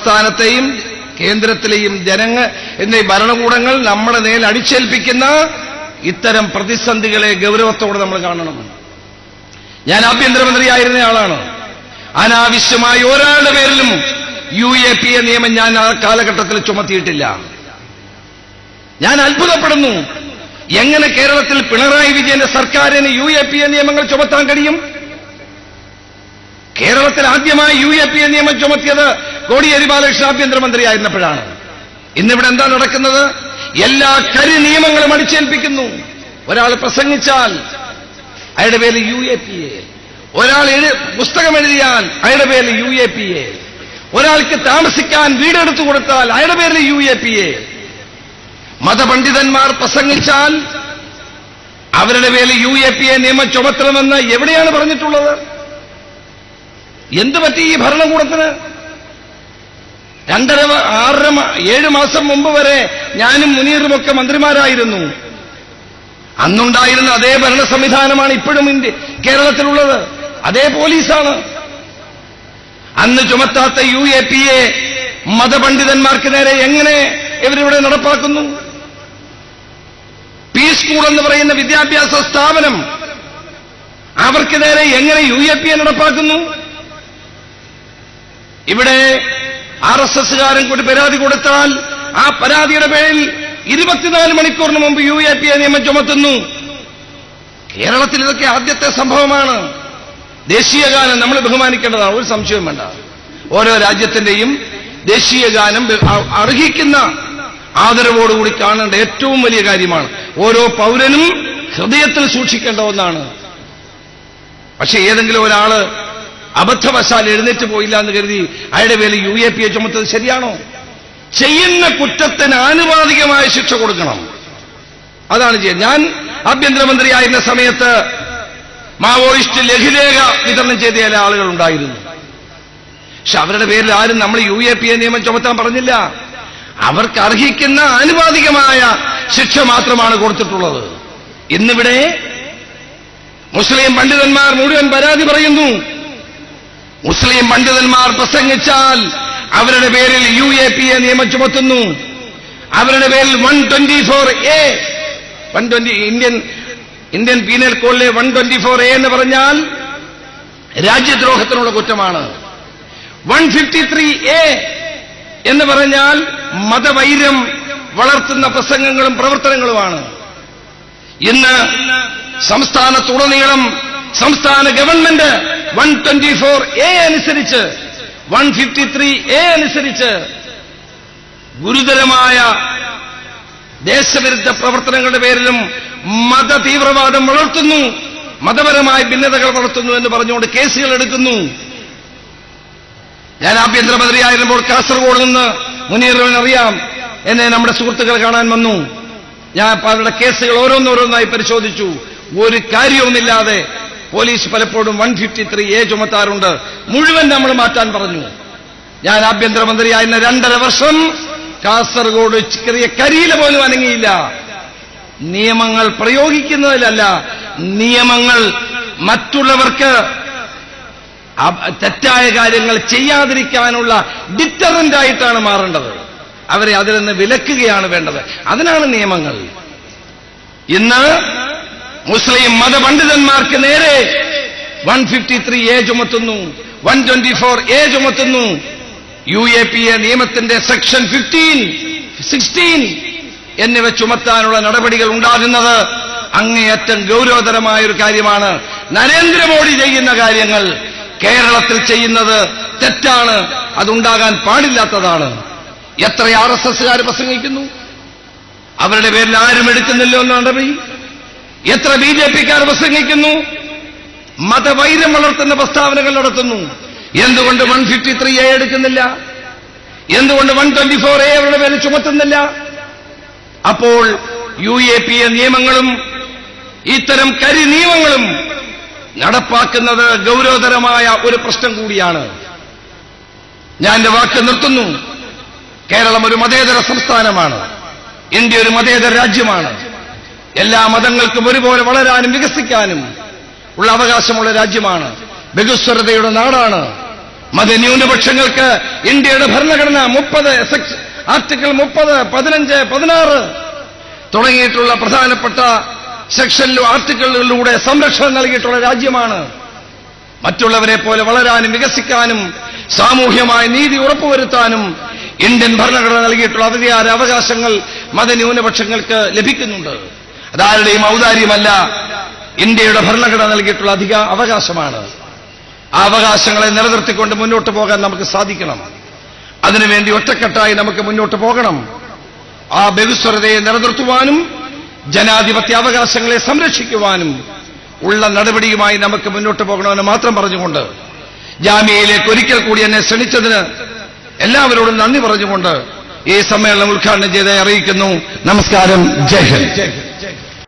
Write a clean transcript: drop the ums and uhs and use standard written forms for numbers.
സംസ്ഥാനത്തെയും കേന്ദ്രത്തിലെയും എന്ന ഭരണകൂടങ്ങൾ നമ്മുടെ നേൽ അടിച്ചേൽപ്പിക്കുന്ന ഇത്തരം പ്രതിസന്ധികളെ ഗൗരവത്തോടെ നമ്മൾ കാണണം. ഞാൻ ആഭ്യന്തരമന്ത്രിയായിരുന്ന ആളാണ്. അനാവശ്യമായി ഒരാളുടെ പേരിലും UAPA നിയമം ഞാൻ ആ കാലഘട്ടത്തിൽ ചുമത്തിയിട്ടില്ല. ഞാൻ അത്ഭുതപ്പെടുന്നു, എങ്ങനെ കേരളത്തിൽ പിണറായി വിജയന്റെ സർക്കാരിന് UAPA നിയമങ്ങൾ ചുമത്താൻ കഴിയും? കേരളത്തിൽ ആദ്യമായി UAPA നിയമം ചുമത്തിയത് കോടിയേരി ബാലകൃഷ്ണൻ ആഭ്യന്തരമന്ത്രിയായിരുന്നപ്പോഴാണ്. ഇന്നിവിടെ എന്താ നടക്കുന്നത്? എല്ലാ കരി നിയമങ്ങളും അടിച്ചേൽപ്പിക്കുന്നു. ഒരാൾ പ്രസംഗിച്ചാൽ അയാളുടെ പേരിൽ UAPA, ഒരാൾ പുസ്തകം എഴുതിയാൽ അയാളുടെ പേരിൽ UAPA, ഒരാൾക്ക് താമസിക്കാൻ വീടെടുത്തു കൊടുത്താൽ അയാളുടെ പേരിൽ UAPA. മതപണ്ഡിതന്മാർ പ്രസംഗിച്ചാൽ അവരുടെ പേരിൽ UAPA നിയമം ചുമത്തണമെന്ന് എവിടെയാണ് പറഞ്ഞിട്ടുള്ളത്? എന്തു പറ്റി ഈ ഭരണകൂടത്തിന്? 7 മാസം മുമ്പ് വരെ ഞാനും മുനീറുമൊക്കെ മന്ത്രിമാരായിരുന്നു. അന്നുണ്ടായിരുന്ന അതേ ഭരണ സംവിധാനമാണ് ഇപ്പോഴും കേരളത്തിലുള്ളത്. അതേ പോലീസാണ്. അന്ന് ചുമത്താത്ത UAPA മതപണ്ഡിതന്മാർക്ക് നേരെ എങ്ങനെ ഇവരിവിടെ നടപ്പാക്കുന്നു? പീസ് സ്കൂൾ എന്ന് പറയുന്ന വിദ്യാഭ്യാസ സ്ഥാപനം, അവർക്ക് നേരെ എങ്ങനെ UAPA നടപ്പാക്കുന്നു? ഇവിടെ RSSകാരൻ കൂടി പരാതി കൊടുത്താൽ ആ പരാതിയുടെ പേരിൽ 24 മണിക്കൂറിന് മുമ്പ് UAPA നിയമം ചുമത്തുന്നു. കേരളത്തിൽ ഇതൊക്കെ ആദ്യത്തെ സംഭവമാണ്. ദേശീയഗാനം നമ്മൾ ബഹുമാനിക്കേണ്ടതാണ്, ഒരു സംശയവും വേണ്ട. ഓരോ രാജ്യത്തിന്റെയും ദേശീയഗാനം അർഹിക്കുന്ന ആദരവോടുകൂടി കാണേണ്ട ഏറ്റവും വലിയ കാര്യമാണ്. ഓരോ പൗരനും ഹൃദയത്തിൽ സൂക്ഷിക്കേണ്ട ഒന്നാണ്. പക്ഷെ ഏതെങ്കിലും ഒരാള് അബദ്ധവശാൽ എഴുന്നേറ്റ് പോയില്ല എന്ന് കരുതി അയാളുടെ പേരിൽ UAPA ചുമത്തുന്നത് ശരിയാണോ? ചെയ്യുന്ന കുറ്റത്തിന് ആനുപാതികമായ ശിക്ഷ കൊടുക്കണം. അതാണ് ചെയ്യുന്നത്. ഞാൻ ആഭ്യന്തരമന്ത്രിയായിരുന്ന സമയത്ത് മാവോയിസ്റ്റ് ലഘുലേഖ വിതരണം ചെയ്ത ചില ആളുകൾ ഉണ്ടായിരുന്നു. പക്ഷെ അവരുടെ പേരിൽ ആരും നമ്മൾ UAPA നിയമം ചുമത്താൻ പറഞ്ഞില്ല. അവർക്ക് അർഹിക്കുന്ന ആനുപാതികമായ ശിക്ഷ മാത്രമാണ് കൊടുത്തിട്ടുള്ളത്. ഇന്നിവിടെ മുസ്ലിം പണ്ഡിതന്മാർ മുഴുവൻ പരാതി പറയുന്നു. മുസ്ലിം പണ്ഡിതന്മാർ പ്രസംഗിച്ചാൽ അവരുടെ പേരിൽ UAPA നിയമം ചുമത്തുന്നു. അവരുടെ പേരിൽ 124A, ഇന്ത്യൻ പീനൽ കോഡിലെ 124A എന്ന് പറഞ്ഞാൽ രാജ്യദ്രോഹത്തിനുള്ള കുറ്റമാണ്. 153A എന്ന് പറഞ്ഞാൽ മതവൈര്യം വളർത്തുന്ന പ്രസംഗങ്ങളും പ്രവർത്തനങ്ങളുമാണ്. ഇന്ന് സംസ്ഥാനത്തുടനീളം സംസ്ഥാന ഗവൺമെന്റ് 124A അനുസരിച്ച് 153A അനുസരിച്ച് ഗുരുതരമായ ദേശവിരുദ്ധ പ്രവർത്തനങ്ങളുടെ പേരിലും മത തീവ്രവാദം വളർത്തുന്നു, മതപരമായ ഭിന്നതകൾ വളർത്തുന്നു എന്ന് പറഞ്ഞുകൊണ്ട് കേസുകൾ എടുക്കുന്നു. ഞാൻ ആഭ്യന്തരമന്ത്രിയായിരുന്നപ്പോൾ കാസർഗോഡ് നിന്ന് മുനീറിനറിയാം, എന്നെ നമ്മുടെ സുഹൃത്തുക്കൾ കാണാൻ വന്നു. ഞാൻ അവരുടെ കേസുകൾ ഓരോന്നോരോന്നായി പരിശോധിച്ചു. ഒരു കാര്യവുമില്ലാതെ പോലീസ് പലപ്പോഴും 153A ചുമത്താറുണ്ട്. മുഴുവൻ നമ്മൾ മാറ്റാൻ പറഞ്ഞു. ഞാൻ ആഭ്യന്തരമന്ത്രിയായിരുന്ന 2.5 വർഷം കാസർഗോഡ് ചെറിയ കരിയില പോലും അനങ്ങിയില്ല. നിയമങ്ങൾ പ്രയോഗിക്കുന്നതിലല്ല, നിയമങ്ങൾ മറ്റുള്ളവർക്ക് തെറ്റായ കാര്യങ്ങൾ ചെയ്യാതിരിക്കാനുള്ള ഡിറ്ററന്റ് ആയിട്ടാണ് മാറേണ്ടത്. അവരെ അതിൽ നിന്ന് വിലക്കുകയാണ് വേണ്ടത്. അതിനാണ് നിയമങ്ങൾ. ഇന്ന് മുസ്ലിം മതപണ്ഡിതന്മാർക്ക് നേരെ 153A ചുമത്തുന്നു, 124A ചുമത്തുന്നു. UAPA നിയമത്തിന്റെ സെക്ഷൻ 15, 16 എന്നിവ ചുമത്താനുള്ള നടപടികൾ ഉണ്ടാകുന്നത് അങ്ങേയറ്റം ഗൗരവതരമായ ഒരു കാര്യമാണ്. നരേന്ദ്രമോദി ചെയ്യുന്ന കാര്യങ്ങൾ കേരളത്തിൽ ചെയ്യുന്നത് തെറ്റാണ്, അതുണ്ടാകാൻ പാടില്ലാത്തതാണ്. എത്ര RSSകാർ പ്രസംഗിക്കുന്നു, അവരുടെ പേരിൽ ആരും എടുക്കുന്നില്ലോ എന്ന നടപടി. എത്ര BJPക്കാർ പ്രസംഗിക്കുന്നു, മതവൈര്യം വളർത്തുന്ന പ്രസ്താവനകൾ നടത്തുന്നു. എന്തുകൊണ്ട് 153A എടുക്കുന്നില്ല? എന്തുകൊണ്ട് 124A അവരുടെ പേരിൽ ചുമത്തുന്നില്ല? അപ്പോൾ UAPA നിയമങ്ങളും ഇത്തരം കരി നിയമങ്ങളും നടപ്പാക്കുന്നത് ഗൗരവതരമായ ഒരു പ്രശ്നം കൂടിയാണ്. ഞാൻ എന്റെ വാക്ക് നിർത്തുന്നു. കേരളം ഒരു മതേതര സംസ്ഥാനമാണ്. ഇന്ത്യ ഒരു മതേതര രാജ്യമാണ്. എല്ലാ മതങ്ങൾക്കും ഒരുപോലെ വളരാനും വികസിക്കാനും ഉള്ള അവകാശമുള്ള രാജ്യമാണ്. ബഹുസ്വരതയുടെ നാടാണ്. മതന്യൂനപക്ഷങ്ങൾക്ക് ഇന്ത്യയുടെ ഭരണഘടന 30 ആർട്ടിക്കിൾ 30, 15, 16 തുടങ്ങിയിട്ടുള്ള പ്രധാനപ്പെട്ട സെക്ഷനിലും ആർട്ടിക്കിളുകളിലൂടെ സംരക്ഷണം നൽകിയിട്ടുള്ള രാജ്യമാണ്. മറ്റുള്ളവരെ പോലെ വളരാനും വികസിക്കാനും സാമൂഹ്യമായ നീതി ഉറപ്പുവരുത്താനും ഇന്ത്യൻ ഭരണഘടന നൽകിയിട്ടുള്ള അധികാര അവകാശങ്ങൾ മതന്യൂനപക്ഷങ്ങൾക്ക് ലഭിക്കുന്നുണ്ട്. അതാരുടെയും ഔദാര്യമല്ല, ഇന്ത്യയുടെ ഭരണഘടന നൽകിയിട്ടുള്ള അധിക അവകാശമാണ്. ആ അവകാശങ്ങളെ നിലനിർത്തിക്കൊണ്ട് മുന്നോട്ട് പോകാൻ നമുക്ക് സാധിക്കണം. അതിനുവേണ്ടി ഒറ്റക്കെട്ടായി നമുക്ക് മുന്നോട്ട് പോകണം. ആ ബഹുസ്വരതയെ നിലനിർത്തുവാനും ജനാധിപത്യ അവകാശങ്ങളെ സംരക്ഷിക്കുവാനും ഉള്ള നടപടിയുമായി നമുക്ക് മുന്നോട്ട് പോകണമെന്ന് മാത്രം പറഞ്ഞുകൊണ്ട് ജാമ്യയിലേക്ക് ഒരിക്കൽ കൂടി എന്നെ ക്ഷണിച്ചതിന് എല്ലാവരോടും നന്ദി പറഞ്ഞുകൊണ്ട് ഈ സമ്മേളനം ഉദ്ഘാടനം ചെയ്ത് അറിയിക്കുന്നു. നമസ്കാരം. ജയ് ഹിന്ദ്.